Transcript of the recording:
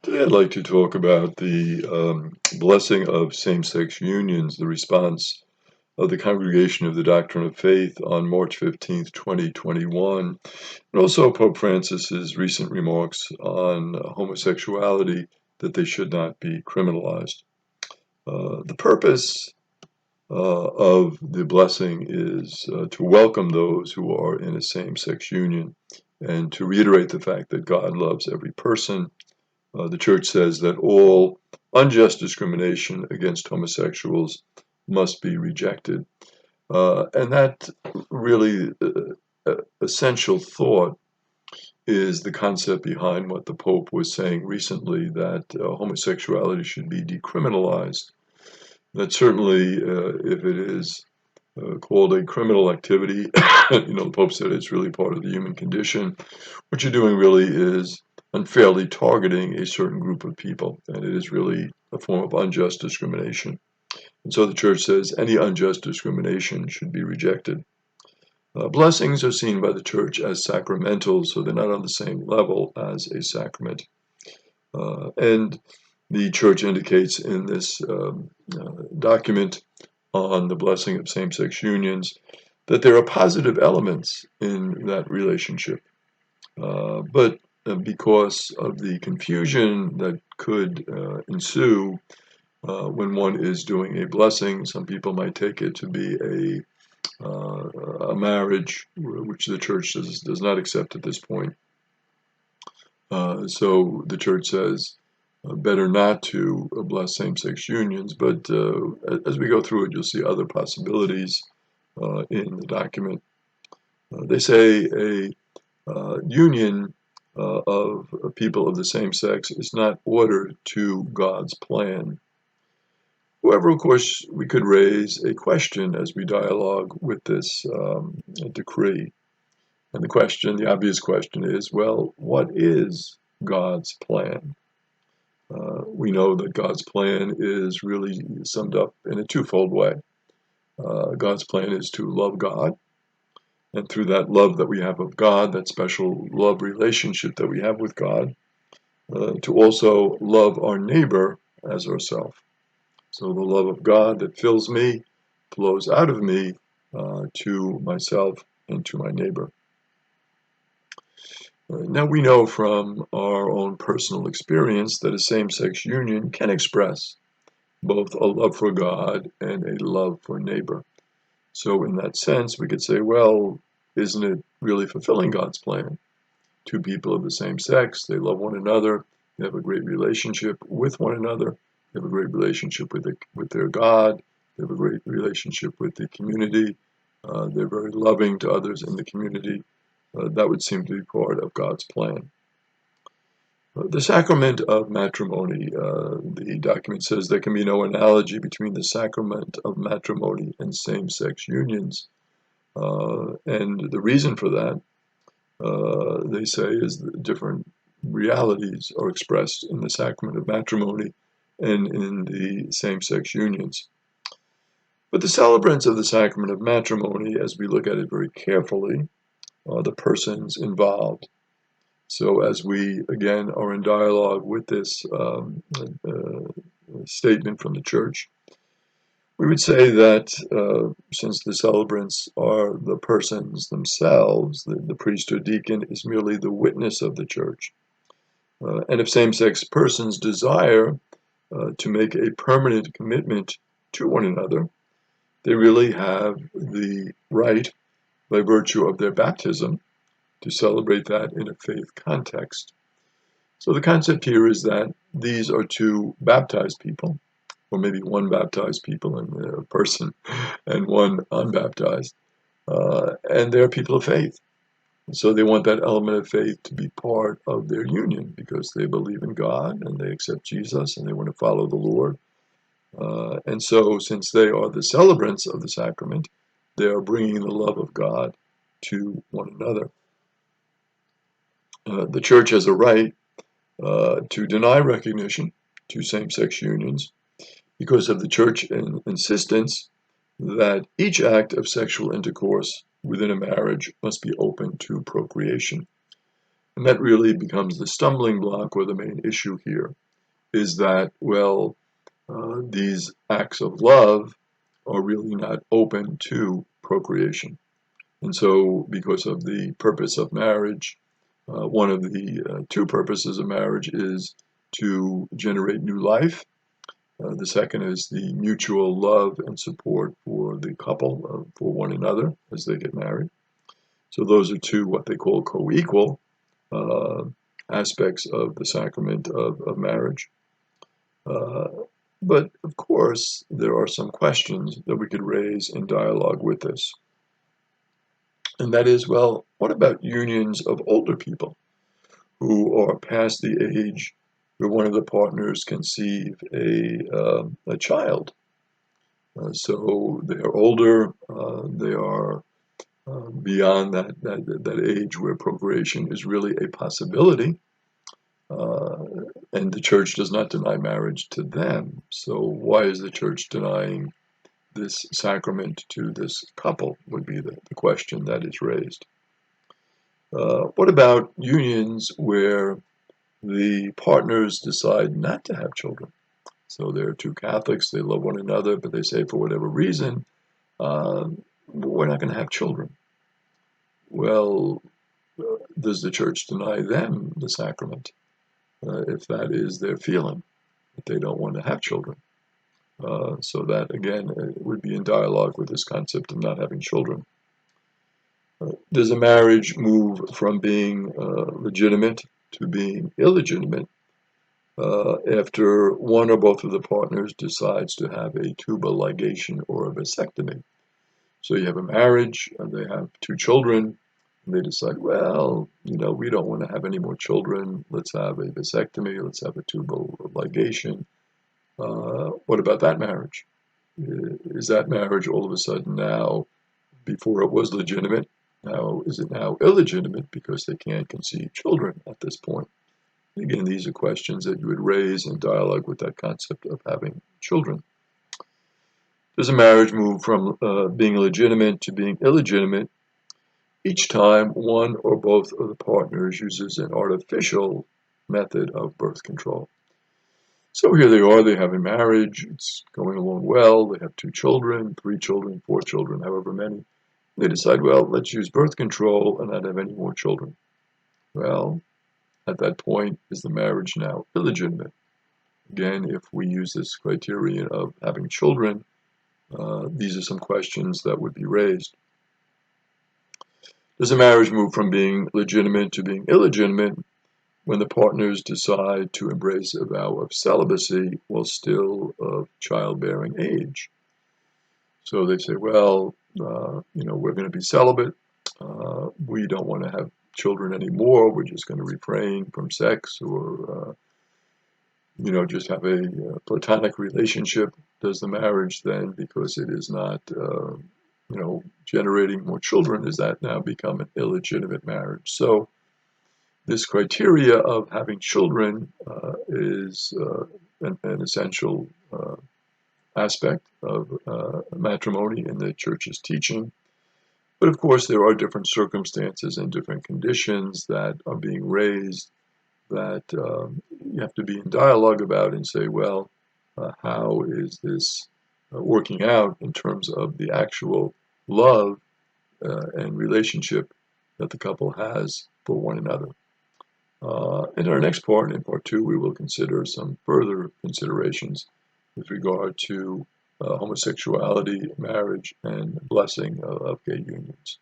Today, I'd like to talk about the blessing of same-sex unions, the response of the Congregation of the Doctrine of Faith on March 15th, 2021, and also Pope Francis's recent remarks on homosexuality, that they should not be criminalized. The purpose of the blessing is to welcome those who are in a same-sex union and to reiterate the fact that God loves every person. The church says that all unjust discrimination against homosexuals must be rejected. And that really essential thought is the concept behind what the Pope was saying recently, that homosexuality should be decriminalized. That certainly, if it is called a criminal activity, the Pope said it's really part of the human condition. What you're doing really is unfairly targeting a certain group of people, and it is really a form of unjust discrimination. And so the church says any unjust discrimination should be rejected. Blessings are seen by the church as sacramental, so they're not on the same level as a sacrament. And the church indicates in this document on the blessing of same-sex unions that there are positive elements in that relationship. But because of the confusion that could ensue when one is doing a blessing, some people might take it to be a marriage, which the church does not accept at this point. So the church says better not to bless same-sex unions, but as we go through it, you'll see other possibilities in the document. They say a union of people of the same sex is not ordered to God's plan. However, of course, we could raise a question as we dialogue with this decree. And the obvious question is, well, what is God's plan? We know that God's plan is really summed up in a twofold way. God's plan is to love God, and through that love that we have of God, that special love relationship that we have with God, to also love our neighbor as ourselves. So the love of God that fills me flows out of me to myself and to my neighbor. Now we know from our own personal experience that a same-sex union can express both a love for God and a love for neighbor. So in that sense, we could say, well, isn't it really fulfilling God's plan? Two people of the same sex, they love one another, they have a great relationship with one another, they have a great relationship with their God, they have a great relationship with the community, they're very loving to others in the community. That would seem to be part of God's plan. The sacrament of matrimony, the document says there can be no analogy between the sacrament of matrimony and same-sex unions. And the reason for that, they say, is that different realities are expressed in the sacrament of matrimony and in the same-sex unions. But the celebrants of the sacrament of matrimony, as we look at it very carefully, are the persons involved. So as we, again, are in dialogue with this statement from the church, we would say that since the celebrants are the persons themselves, the priest or deacon is merely the witness of the church. And if same-sex persons desire to make a permanent commitment to one another, they really have the right, by virtue of their baptism, to celebrate that in a faith context. So the concept here is that these are two baptized people, or maybe one baptized people and a person and one unbaptized, and they're people of faith. So they want that element of faith to be part of their union because they believe in God and they accept Jesus and they want to follow the Lord. And so since they are the celebrants of the sacrament, they are bringing the love of God to one another. The church has a right to deny recognition to same-sex unions because of the church insistence that each act of sexual intercourse within a marriage must be open to procreation. And that really becomes the stumbling block or the main issue here, is that, well, these acts of love are really not open to procreation. And so, because of the purpose of marriage, one of the two purposes of marriage is to generate new life. The second is the mutual love and support for the couple, for one another as they get married. So those are two what they call co-equal uh, aspects of the sacrament of marriage. Uh, but of course, there are some questions that we could raise in dialogue with this. And that is, well, what about unions of older people who are past the age where one of the partners conceive a child? So they are older, they are beyond that age where procreation is really a possibility. Uh, and the church does not deny marriage to them. So why is the church denying this sacrament to this couple would be the question that is raised. What about unions where the partners decide not to have children? So they're two Catholics, they love one another, but they say for whatever reason, we're not going to have children. Well, does the church deny them the sacrament if that is their feeling, that they don't want to have children? So that, again, would be in dialogue with this concept of not having children. Does a marriage move from being legitimate to being illegitimate after one or both of the partners decides to have a tubal ligation or a vasectomy? So you have a marriage, and they have two children, and they decide, well, we don't want to have any more children. Let's have a vasectomy. Let's have a tubal ligation. What about that marriage? Is that marriage all of a sudden now, before it was legitimate, now is it now illegitimate because they can't conceive children at this point? Again, these are questions that you would raise in dialogue with that concept of having children. Does a marriage move from being legitimate to being illegitimate each time one or both of the partners uses an artificial method of birth control? So here they are, they have a marriage, it's going along well, they have two children, three children, four children, however many. They decide, well, let's use birth control and not have any more children. Well, at that point, is the marriage now illegitimate? Again, if we use this criterion of having children, these are some questions that would be raised. Does a marriage move from being legitimate to being illegitimate when the partners decide to embrace a vow of celibacy while still of childbearing age? So they say, well, we're going to be celibate. We don't want to have children anymore. We're just going to refrain from sex or, just have a platonic relationship. Does the marriage then, because it is not, generating more children, does that now become an illegitimate marriage? So this criteria of having children is an essential aspect of matrimony in the church's teaching. But of course, there are different circumstances and different conditions that are being raised that you have to be in dialogue about and say, well, how is this working out in terms of the actual love and relationship that the couple has for one another? In our next part, in part two, we will consider some further considerations with regard to homosexuality, marriage, and blessing of gay unions.